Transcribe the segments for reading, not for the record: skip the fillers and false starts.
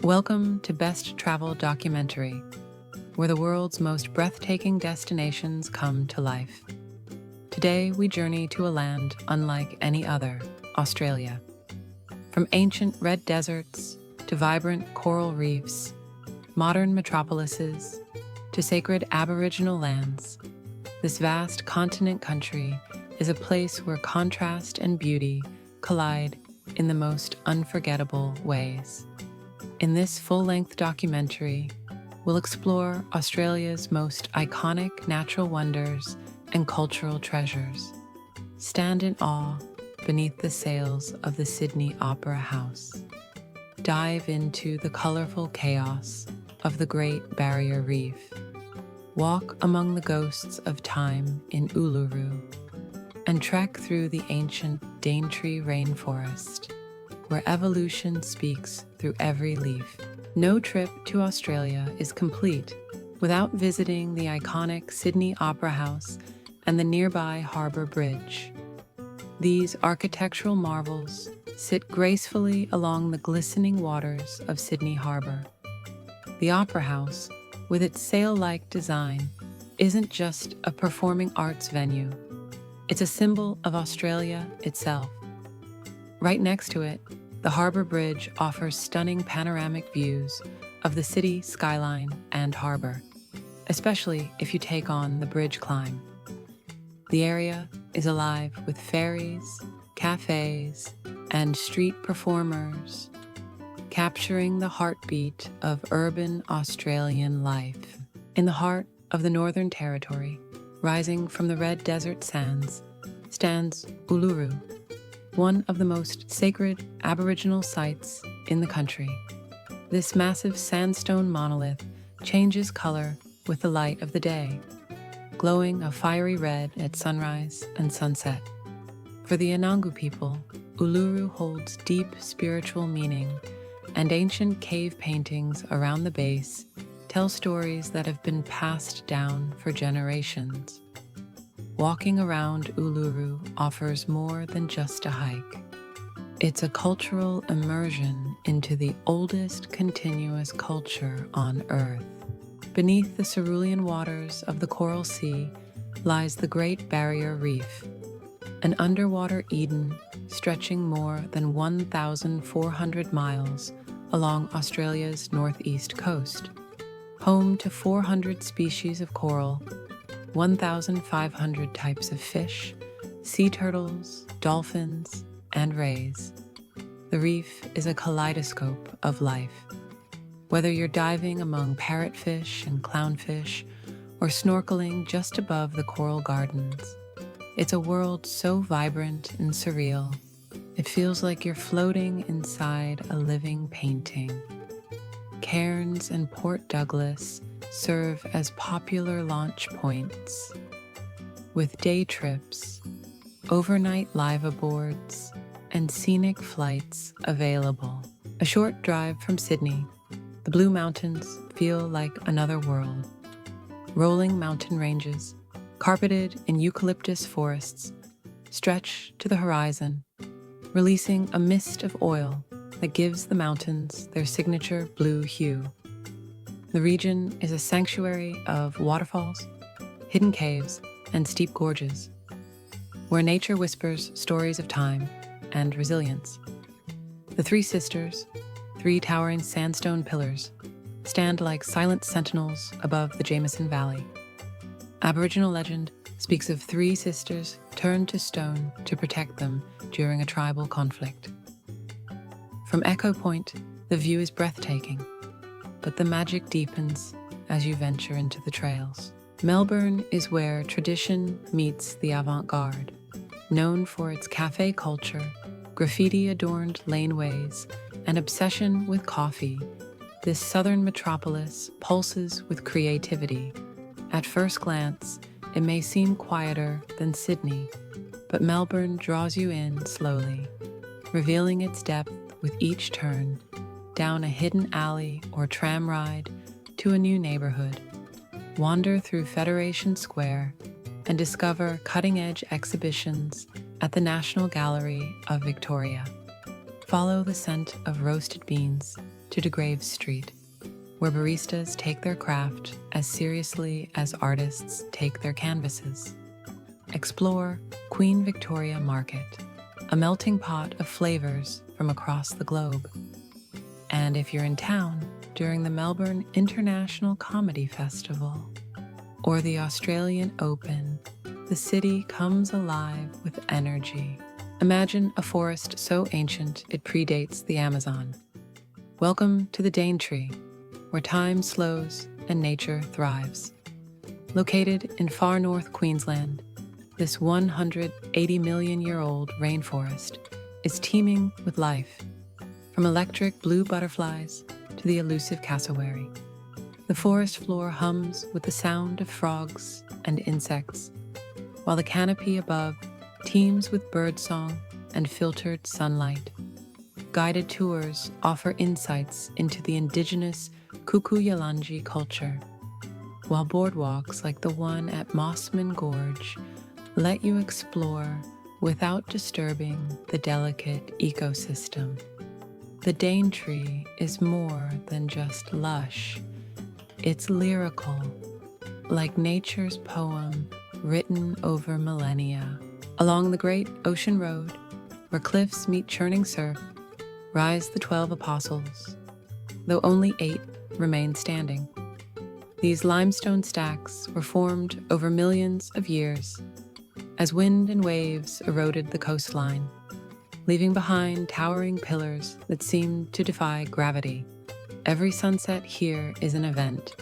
Welcome to Best Travel Documentary, where the world's most breathtaking destinations come to life. Today, we journey to a land unlike any other, Australia. From ancient red deserts to vibrant coral reefs, modern metropolises to sacred Aboriginal lands, this vast continent country is a place where contrast and beauty collide in the most unforgettable ways. In this full-length documentary, we'll explore Australia's most iconic natural wonders and cultural treasures. Stand in awe beneath the sails of the Sydney Opera House. Dive into the colorful chaos of the Great Barrier Reef. Walk among the ghosts of time in Uluru. And trek through the ancient Daintree Rainforest, where evolution speaks through every leaf. No trip to Australia is complete without visiting the iconic Sydney Opera House and the nearby Harbour Bridge. These architectural marvels sit gracefully along the glistening waters of Sydney Harbour. The Opera House, with its sail-like design, isn't just a performing arts venue. It's a symbol of Australia itself. Right next to it, the Harbour Bridge offers stunning panoramic views of the city skyline and harbour, especially if you take on the bridge climb. The area is alive with ferries, cafes, and street performers, capturing the heartbeat of urban Australian life. In the heart of the Northern Territory, rising from the red desert sands, stands Uluru, one of the most sacred Aboriginal sites in the country. This massive sandstone monolith changes color with the light of the day, glowing a fiery red at sunrise and sunset. For the Anangu people, Uluru holds deep spiritual meaning, and ancient cave paintings around the base tell stories that have been passed down for generations. Walking around Uluru offers more than just a hike. It's a cultural immersion into the oldest continuous culture on Earth. Beneath the cerulean waters of the Coral Sea lies the Great Barrier Reef, an underwater Eden stretching more than 1,400 miles along Australia's northeast coast. Home to 400 species of coral, 1,500 types of fish, sea turtles, dolphins, and rays. The reef is a kaleidoscope of life. Whether you're diving among parrotfish and clownfish or snorkeling just above the coral gardens, it's a world so vibrant and surreal, it feels like you're floating inside a living painting. Cairns and Port Douglas serve as popular launch points, with day trips, overnight liveaboards, and scenic flights available. A short drive from Sydney, the Blue Mountains feel like another world. Rolling mountain ranges, carpeted in eucalyptus forests, stretch to the horizon, releasing a mist of oil that gives the mountains their signature blue hue. The region is a sanctuary of waterfalls, hidden caves, and steep gorges, where nature whispers stories of time and resilience. The Three Sisters, three towering sandstone pillars, stand like silent sentinels above the Jameson Valley. Aboriginal legend speaks of three sisters turned to stone to protect them during a tribal conflict. From Echo Point, the view is breathtaking, but the magic deepens as you venture into the trails. Melbourne is where tradition meets the avant-garde. Known for its cafe culture, graffiti-adorned laneways, and obsession with coffee, this southern metropolis pulses with creativity. At first glance, it may seem quieter than Sydney, but Melbourne draws you in slowly, revealing its depth with each turn, down a hidden alley or tram ride to a new neighborhood. Wander through Federation Square and discover cutting-edge exhibitions at the National Gallery of Victoria. Follow the scent of roasted beans to De Graves Street, where baristas take their craft as seriously as artists take their canvases. Explore Queen Victoria Market, a melting pot of flavors from across the globe. And if you're in town during the Melbourne International Comedy Festival or the Australian Open, the city comes alive with energy. Imagine a forest so ancient it predates the Amazon. Welcome to the Daintree, where time slows and nature thrives. Located in far north Queensland, this 180 million-year-old rainforest is teeming with life, from electric blue butterflies to the elusive cassowary. The forest floor hums with the sound of frogs and insects, while the canopy above teems with birdsong and filtered sunlight. Guided tours offer insights into the indigenous Kuku-Yalanji culture, while boardwalks like the one at Mossman Gorge let you explore without disturbing the delicate ecosystem. The Daintree is more than just lush. It's lyrical, like nature's poem written over millennia. Along the Great Ocean Road, where cliffs meet churning surf, rise the 12 Apostles, though only 8 remain standing. These limestone stacks were formed over millions of years as wind and waves eroded the coastline, leaving behind towering pillars that seemed to defy gravity. Every sunset here is an event,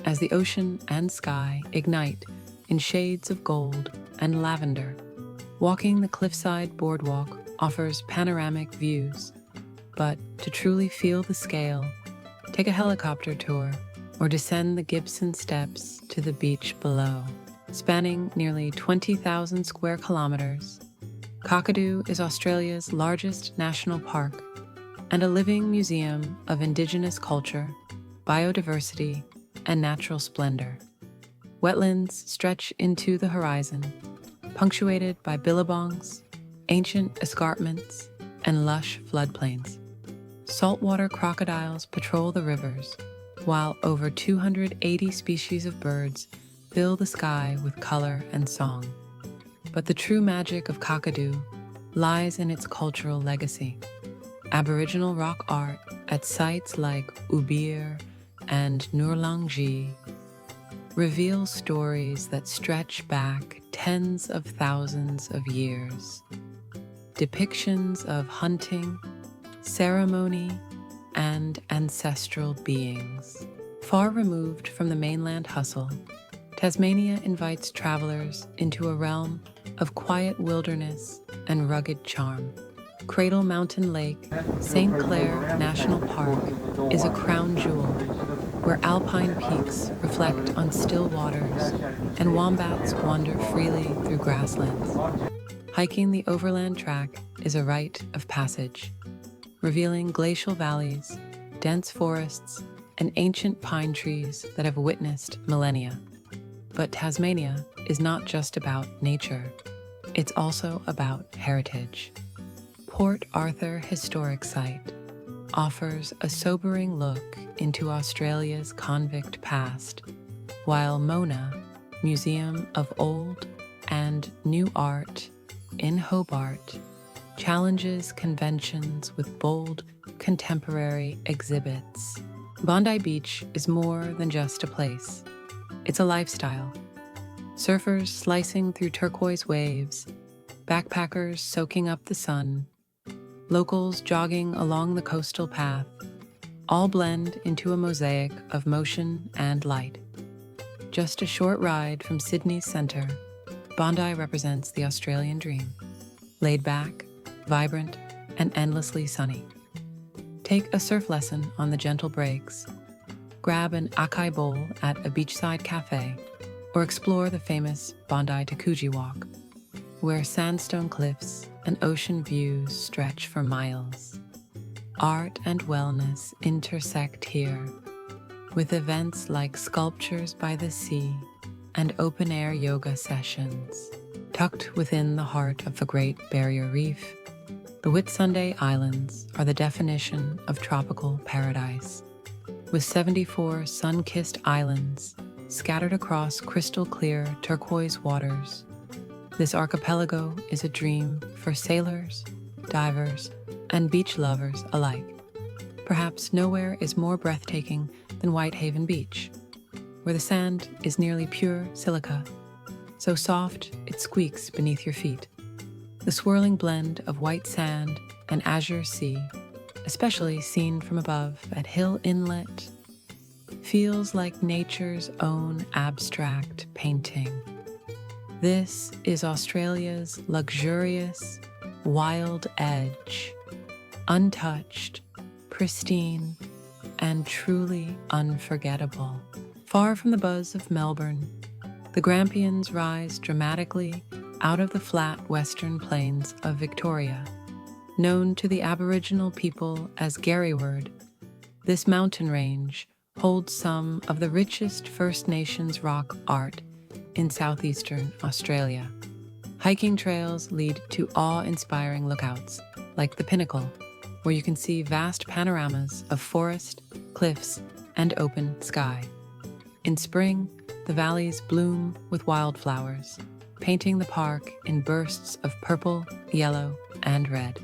as the ocean and sky ignite in shades of gold and lavender. Walking the cliffside boardwalk offers panoramic views, but to truly feel the scale, take a helicopter tour or descend the Gibson Steps to the beach below. Spanning nearly 20,000 square kilometers, Kakadu is Australia's largest national park and a living museum of Indigenous culture, biodiversity, and natural splendor. Wetlands stretch into the horizon, punctuated by billabongs, ancient escarpments, and lush floodplains. Saltwater crocodiles patrol the rivers, while over 280 species of birds fill the sky with color and song. But the true magic of Kakadu lies in its cultural legacy. Aboriginal rock art at sites like Ubir and Nurlangji reveals stories that stretch back tens of thousands of years. Depictions of hunting, ceremony, and ancestral beings. Far removed from the mainland hustle, Tasmania invites travelers into a realm of quiet wilderness and rugged charm. Cradle Mountain Lake, St. Clair National Park is a crown jewel where alpine peaks reflect on still waters and wombats wander freely through grasslands. Hiking the overland track is a rite of passage, revealing glacial valleys, dense forests, and ancient pine trees that have witnessed millennia. But Tasmania is not just about nature, it's also about heritage. Port Arthur Historic Site offers a sobering look into Australia's convict past, while Mona, Museum of Old and New Art in Hobart, challenges conventions with bold, contemporary exhibits. Bondi Beach is more than just a place. It's a lifestyle. Surfers slicing through turquoise waves, backpackers soaking up the sun, locals jogging along the coastal path, all blend into a mosaic of motion and light. Just a short ride from Sydney's centre, Bondi represents the Australian dream. Laid back, vibrant, and endlessly sunny. Take a surf lesson on the gentle breaks, grab an acai bowl at a beachside cafe, or explore the famous Bondi to Coogee Walk, where sandstone cliffs and ocean views stretch for miles. Art and wellness intersect here, with events like sculptures by the sea and open-air yoga sessions. Tucked within the heart of the Great Barrier Reef, The Whitsunday Islands are the definition of tropical paradise, with 74 sun-kissed islands scattered across crystal-clear turquoise waters. This archipelago is a dream for sailors, divers, and beach lovers alike. Perhaps nowhere is more breathtaking than Whitehaven Beach, where the sand is nearly pure silica, so soft it squeaks beneath your feet. The swirling blend of white sand and azure sea, especially seen from above at Hill Inlet, feels like nature's own abstract painting. This is Australia's luxurious, wild edge, untouched, pristine, and truly unforgettable. Far from the buzz of Melbourne, the Grampians rise dramatically out of the flat western plains of Victoria. Known to the Aboriginal people as Garryward, this mountain range holds some of the richest First Nations rock art in southeastern Australia. Hiking trails lead to awe-inspiring lookouts, like the Pinnacle, where you can see vast panoramas of forest, cliffs, and open sky. In spring, the valleys bloom with wildflowers, painting the park in bursts of purple, yellow, and red.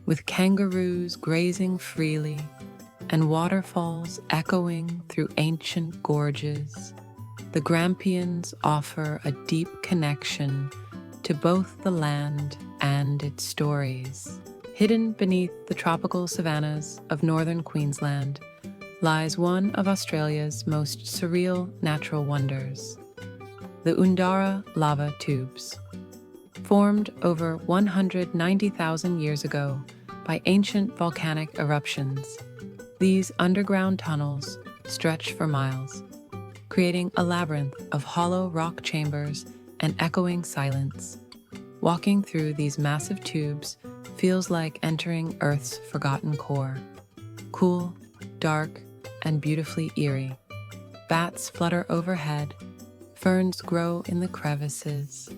With kangaroos grazing freely and waterfalls echoing through ancient gorges, the Grampians offer a deep connection to both the land and its stories. Hidden beneath the tropical savannas of northern Queensland lies one of Australia's most surreal natural wonders, the Undara lava tubes. Formed over 190,000 years ago by ancient volcanic eruptions, these underground tunnels stretch for miles, creating a labyrinth of hollow rock chambers and echoing silence. Walking through these massive tubes feels like entering Earth's forgotten core. Cool, dark, and beautifully eerie. Bats flutter overhead, ferns grow in the crevices,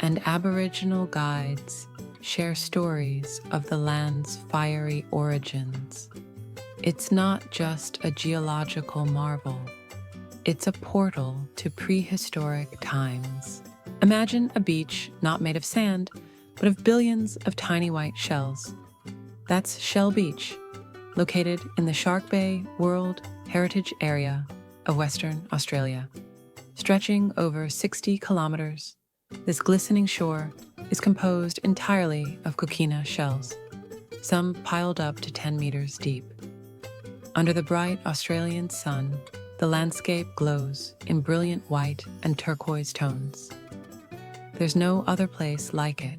and Aboriginal guides share stories of the land's fiery origins. It's not just a geological marvel. It's a portal to prehistoric times. Imagine a beach not made of sand, but of billions of tiny white shells. That's Shell Beach, located in the Shark Bay World Heritage Area of Western Australia. Stretching over 60 kilometers, this glistening shore is composed entirely of coquina shells, some piled up to 10 meters deep. Under the bright Australian sun, the landscape glows in brilliant white and turquoise tones. There's no other place like it.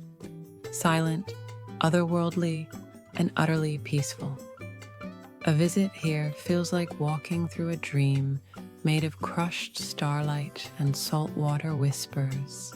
Silent, otherworldly, and utterly peaceful. A visit here feels like walking through a dream made of crushed starlight and saltwater whispers.